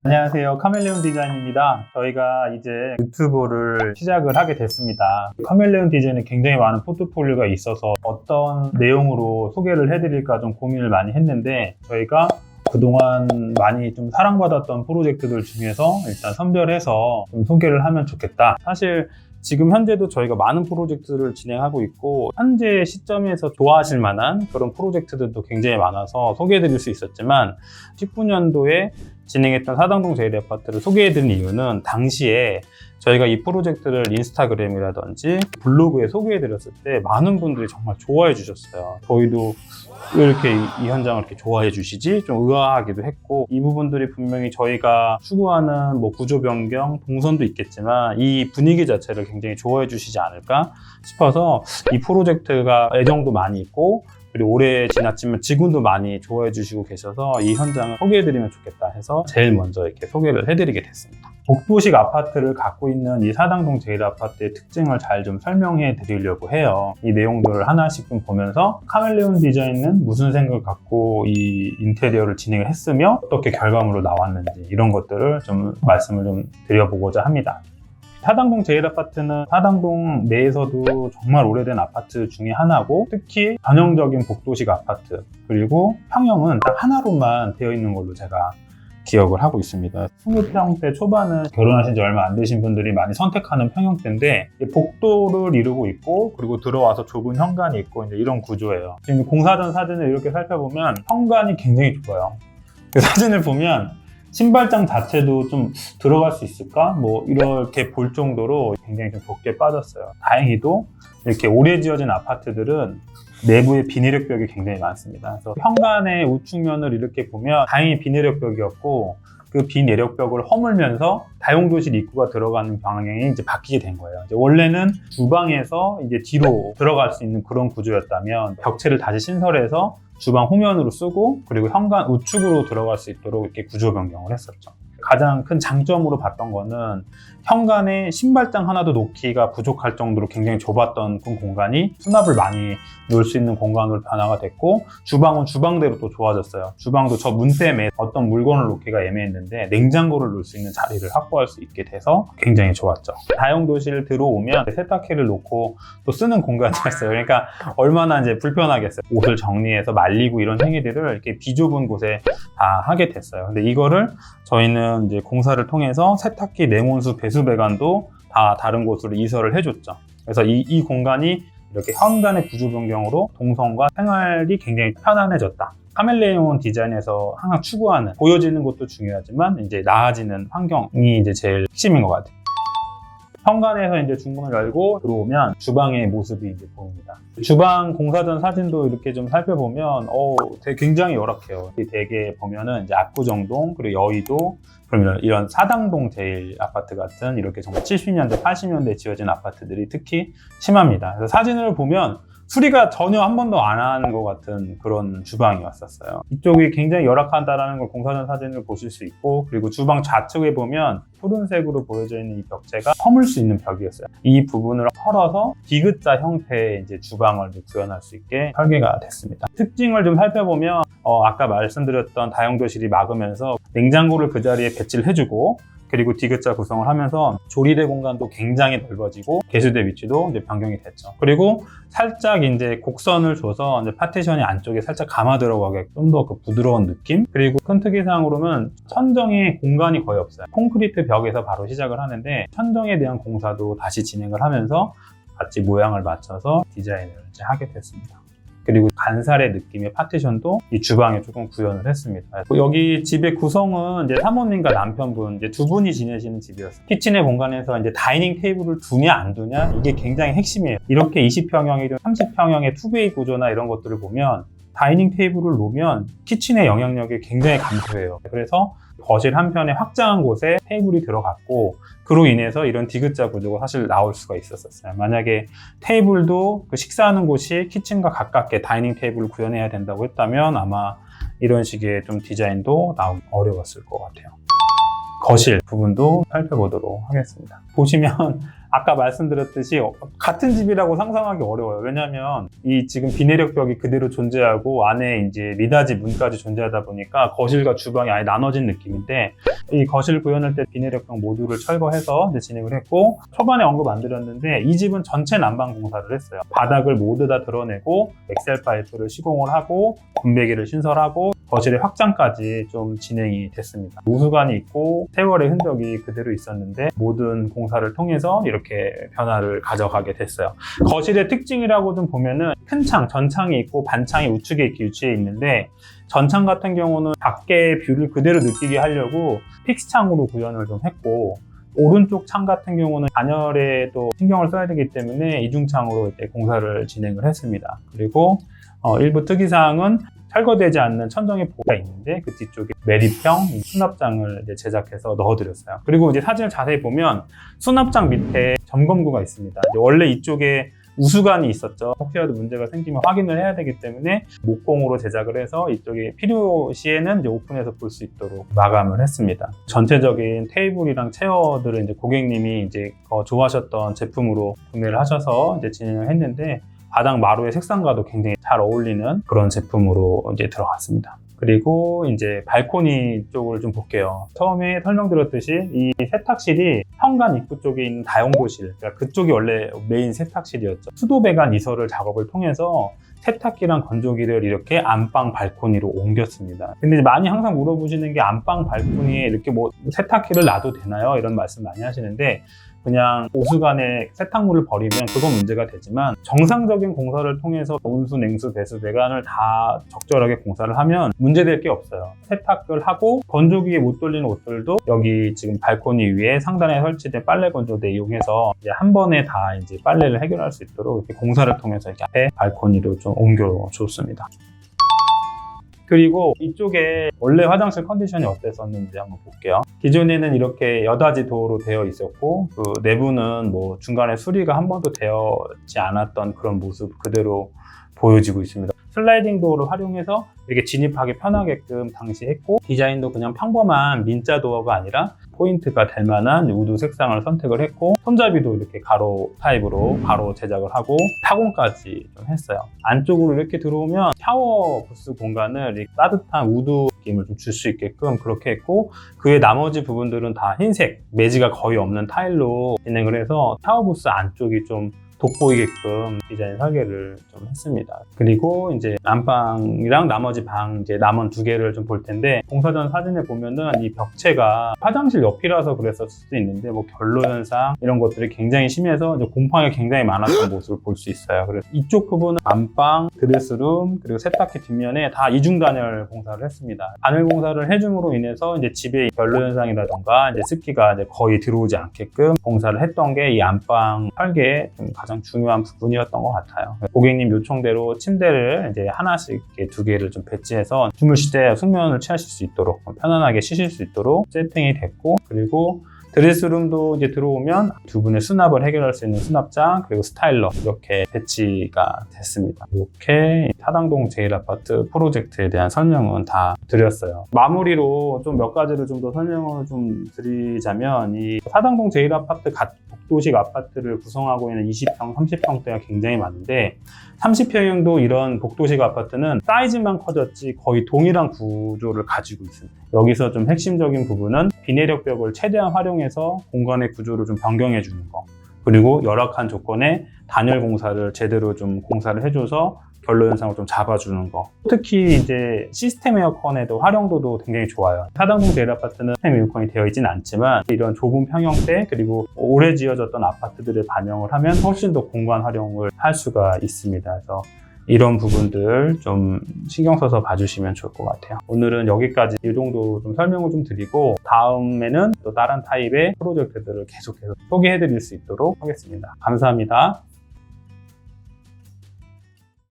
안녕하세요. 카멜레온 디자인입니다. 저희가 이제 유튜브를 시작을 하게 됐습니다. 카멜레온 디자인에 굉장히 많은 포트폴리오가 있어서 어떤 내용으로 소개를 해드릴까 좀 고민을 많이 했는데, 저희가 그동안 많이 좀 사랑받았던 프로젝트들 중에서 일단 선별해서 좀 소개를 하면 좋겠다. 사실 지금 현재도 저희가 많은 프로젝트를 진행하고 있고, 현재 시점에서 좋아하실 만한 그런 프로젝트들도 굉장히 많아서 소개해드릴 수 있었지만, 19년도에 진행했던 사당동 제1아파트를 소개해드린 이유는 당시에 저희가 이 프로젝트를 인스타그램이라든지 블로그에 소개해드렸을 때 많은 분들이 정말 좋아해 주셨어요. 저희도 왜 이렇게 이 현장을 이렇게 좋아해 주시지? 좀 의아하기도 했고, 이 부분들이 분명히 저희가 추구하는 구조 변경, 동선도 있겠지만 이 분위기 자체를 굉장히 좋아해 주시지 않을까 싶어서 이 프로젝트가 애정도 많이 있고, 그리고 오래 지났지만 지금도 많이 좋아해 주시고 계셔서 이 현장을 소개해드리면 좋겠다 해서 제일 먼저 이렇게 소개를 해드리게 됐습니다. 복도식 아파트를 갖고 있는 이 사당동 제1아파트의 특징을 잘 좀 설명해 드리려고 해요. 이 내용들을 하나씩 좀 보면서 카멜레온 디자인은 무슨 생각을 갖고 이 인테리어를 진행을 했으며 어떻게 결과물로 나왔는지, 이런 것들을 좀 말씀을 좀 드려보고자 합니다. 사당동 제1아파트는 사당동 내에서도 정말 오래된 아파트 중에 하나고, 특히 전형적인 복도식 아파트, 그리고 평형은 딱 하나로만 되어 있는 걸로 제가 기억을 하고 있습니다. 20평대 초반은 결혼하신 지 얼마 안 되신 분들이 많이 선택하는 평형대인데, 복도를 이루고 있고, 그리고 들어와서 좁은 현관이 있고, 이제 이런 구조예요. 지금 공사 전 사진을 이렇게 살펴보면 현관이 굉장히 좁아요. 그 사진을 보면 신발장 자체도 좀 들어갈 수 있을까? 이렇게 볼 정도로 굉장히 좀 좁게 빠졌어요. 다행히도 이렇게 오래 지어진 아파트들은 내부에 비내력 벽이 굉장히 많습니다. 그래서 현관의 우측면을 이렇게 보면 다행히 비내력 벽이었고, 그 비내력 벽을 허물면서 다용도실 입구가 들어가는 방향이 이제 바뀌게 된 거예요. 이제 원래는 주방에서 이제 뒤로 들어갈 수 있는 그런 구조였다면, 벽체를 다시 신설해서 주방 후면으로 쓰고, 그리고 현관 우측으로 들어갈 수 있도록 이렇게 구조 변경을 했었죠. 가장 큰 장점으로 봤던 거는 현관에 신발장 하나도 놓기가 부족할 정도로 굉장히 좁았던 그 공간이 수납을 많이 놓을 수 있는 공간으로 변화가 됐고, 주방은 주방대로 또 좋아졌어요. 주방도 저 문 때문에 어떤 물건을 놓기가 애매했는데 냉장고를 놓을 수 있는 자리를 확보할 수 있게 돼서 굉장히 좋았죠. 다용도실 들어오면 세탁기를 놓고 또 쓰는 공간이었어요. 그러니까 얼마나 이제 불편하겠어요. 옷을 정리해서 말리고 이런 행위들을 이렇게 비좁은 곳에 다 하게 됐어요. 근데 이거를 저희는 이제 공사를 통해서 세탁기 냉온수 배수 배관도 다 다른 곳으로 이설을 해줬죠. 그래서 이 공간이 이렇게 현관의 구조 변경으로 동선과 생활이 굉장히 편안해졌다. 카멜레온 디자인에서 항상 추구하는, 보여지는 것도 중요하지만 이제 나아지는 환경이 이제 제일 핵심인 것 같아요. 현관에서 이제 중문을 열고 들어오면 주방의 모습이 이제 보입니다. 주방 공사 전 사진도 이렇게 좀 살펴보면 되게 굉장히 열악해요. 되게 보면은 이제 압구정동, 그리고 여의도, 그러면 이런 사당동 제1아파트 같은 이렇게 정말 70년대, 80년대 지어진 아파트들이 특히 심합니다. 그래서 사진을 보면 수리가 전혀 한 번도 안 하는 것 같은 그런 주방이었었어요. 이쪽이 굉장히 열악하다는 걸 공사 전 사진을 보실 수 있고, 그리고 주방 좌측에 보면 푸른색으로 보여져 있는 이 벽체가 허물 수 있는 벽이었어요. 이 부분을 헐어서 디귿자 형태의 이제 주방을 구현할 수 있게 설계가 됐습니다. 특징을 좀 살펴보면 아까 말씀드렸던 다용도실이 막으면서 냉장고를 그 자리에 배치를 해주고, 그리고 디귿자 구성을 하면서 조리대 공간도 굉장히 넓어지고, 개수대 위치도 이제 변경이 됐죠. 그리고 살짝 이제 곡선을 줘서 이제 파티션이 안쪽에 살짝 감아 들어가게 좀 더 그 부드러운 느낌? 그리고 큰 특이사항으로는 천정에 공간이 거의 없어요. 콘크리트 벽에서 바로 시작을 하는데, 천정에 대한 공사도 다시 진행을 하면서 같이 모양을 맞춰서 디자인을 이제 하게 됐습니다. 그리고 간살의 느낌의 파티션도 이 주방에 조금 구현을 했습니다. 여기 집의 구성은 이제 사모님과 남편분, 이제 두 분이 지내시는 집이었어요. 키친의 공간에서 이제 다이닝 테이블을 두냐 안 두냐, 이게 굉장히 핵심이에요. 이렇게 20평형이든 30평형의 투베이 구조나 이런 것들을 보면 다이닝 테이블을 놓으면 키친의 영향력이 굉장히 감소해요. 그래서 거실 한편에 확장한 곳에 테이블이 들어갔고, 그로 인해서 이런 디귿자 구조가 사실 나올 수가 있었어요. 만약에 테이블도 그 식사하는 곳이 키친과 가깝게 다이닝 테이블을 구현해야 된다고 했다면 아마 이런 식의 좀 디자인도 나오기 어려웠을 것 같아요. 거실 부분도 살펴보도록 하겠습니다. 보시면 아까 말씀드렸듯이 같은 집이라고 상상하기 어려워요. 왜냐하면 이 지금 비내력 벽이 그대로 존재하고 안에 이제 미닫이 문까지 존재하다 보니까 거실과 주방이 아예 나눠진 느낌인데, 이 거실 구현할 때 비내력 벽 모듈을 철거해서 이제 진행을 했고, 초반에 언급 안 드렸는데 이 집은 전체 난방 공사를 했어요. 바닥을 모두 다 드러내고 엑셀 파이프를 시공을 하고 분배기를 신설하고 거실의 확장까지 좀 진행이 됐습니다. 우수관이 있고 세월의 흔적이 그대로 있었는데 모든 공사를 통해서 이렇게 변화를 가져가게 됐어요. 거실의 특징이라고 좀 보면은 큰 창, 전창이 있고 반창이 우측에 이렇게 위치해 있는데, 전창 같은 경우는 밖의 뷰를 그대로 느끼게 하려고 픽스창으로 구현을 좀 했고, 오른쪽 창 같은 경우는 단열에도 신경을 써야 되기 때문에 이중창으로 이제 공사를 진행을 했습니다. 그리고 일부 특이사항은 철거되지 않는 천정의 보가 있는데 그 뒤쪽에 매립형 수납장을 이제 제작해서 넣어드렸어요. 그리고 이제 사진을 자세히 보면 수납장 밑에 점검구가 있습니다. 이제 원래 이쪽에 우수관이 있었죠. 혹시라도 문제가 생기면 확인을 해야 되기 때문에 목공으로 제작을 해서 이쪽에 필요시에는 이제 오픈해서 볼 수 있도록 마감을 했습니다. 전체적인 테이블이랑 체어들은 이제 고객님이 이제 좋아하셨던 제품으로 구매를 하셔서 이제 진행을 했는데, 바닥 마루의 색상과도 굉장히 잘 어울리는 그런 제품으로 이제 들어갔습니다. 그리고 이제 발코니 쪽을 좀 볼게요. 처음에 설명드렸듯이 이 세탁실이 현관 입구 쪽에 있는 다용도실, 그러니까 그쪽이 원래 메인 세탁실이었죠. 수도 배관 이설을 작업을 통해서 세탁기랑 건조기를 이렇게 안방 발코니로 옮겼습니다. 근데 이제 많이 항상 물어보시는 게 안방 발코니에 이렇게 뭐 세탁기를 놔도 되나요? 이런 말씀 많이 하시는데, 그냥 오수관에 세탁물을 버리면 그건 문제가 되지만 정상적인 공사를 통해서 온수, 냉수, 배수, 배관을 다 적절하게 공사를 하면 문제될 게 없어요. 세탁을 하고 건조기에 못 돌리는 옷들도 여기 지금 발코니 위에 상단에 설치된 빨래 건조대 이용해서 이제 한 번에 다 이제 빨래를 해결할 수 있도록 이렇게 공사를 통해서 이렇게 앞에 발코니로 좀 옮겨줬습니다. 그리고 이쪽에 원래 화장실 컨디션이 어땠었는지 한번 볼게요. 기존에는 이렇게 여닫이 도어로 되어 있었고, 그 내부는 뭐 중간에 수리가 한 번도 되어지 않았던 그런 모습 그대로 보여지고 있습니다. 슬라이딩 도어를 활용해서 이렇게 진입하기 편하게끔 당시 했고, 디자인도 그냥 평범한 민자 도어가 아니라 포인트가 될 만한 우드 색상을 선택을 했고, 손잡이도 이렇게 가로 타입으로 바로 제작을 하고 타공까지 좀 했어요. 안쪽으로 이렇게 들어오면 샤워 부스 공간을 따뜻한 우드 느낌을 좀 줄 수 있게끔 그렇게 했고, 그의 나머지 부분들은 다 흰색, 매지가 거의 없는 타일로 진행을 해서 샤워 부스 안쪽이 좀 돋보이게끔 디자인 설계를 좀 했습니다. 그리고 이제 안방이랑 나머지 방 이제 남은 두 개를 좀 볼 텐데, 공사 전 사진에 보면은 이 벽체가 화장실 옆이라서 그랬을 수도 있는데 뭐 결로 현상 이런 것들이 굉장히 심해서 이제 곰팡이가 굉장히 많았던 모습을 볼 수 있어요. 그래서 이쪽 부분은 안방, 드레스룸, 그리고 세탁기 뒷면에 다 이중 단열 공사를 했습니다. 단열 공사를 해줌으로 인해서 이제 집에 결로 현상이라던가 이제 습기가 이제 거의 들어오지 않게끔 공사를 했던 게 이 안방 설계의 좀 가장 중요한 부분이었던 것 같아요. 고객님 요청대로 침대를 이제 하나씩 두 개를 좀 배치해서 주무실 때 숙면을 취하실 수 있도록 편안하게 쉬실 수 있도록 세팅이 됐고, 그리고 드레스룸도 이제 들어오면 두 분의 수납을 해결할 수 있는 수납장, 그리고 스타일러 이렇게 배치가 됐습니다. 이렇게 사당동 제1아파트 프로젝트에 대한 설명은 다 드렸어요. 마무리로 좀 몇 가지를 좀 더 설명을 좀 드리자면, 이 사당동 제1아파트 복도식 아파트를 구성하고 있는 20평, 30평대가 굉장히 많은데, 30평형도 이런 복도식 아파트는 사이즈만 커졌지 거의 동일한 구조를 가지고 있습니다. 여기서 좀 핵심적인 부분은 비내력 벽을 최대한 활용해서 공간의 구조를 좀 변경해 주는 거, 그리고 열악한 조건에 단열 공사를 제대로 좀 공사를 해줘서 결로 현상을 좀 잡아주는 거. 특히 이제 시스템 에어컨에도 활용도도 굉장히 좋아요. 사당동 제1아파트는 시스템 에어컨이 되어 있지는 않지만 이런 좁은 평형대, 그리고 오래 지어졌던 아파트들을 반영을 하면 훨씬 더 공간 활용을 할 수가 있습니다. 그래서 이런 부분들 좀 신경 써서 봐주시면 좋을 것 같아요. 오늘은 여기까지 이 정도 좀 설명을 좀 드리고, 다음에는 또 다른 타입의 프로젝트들을 계속해서 소개해 드릴 수 있도록 하겠습니다. 감사합니다.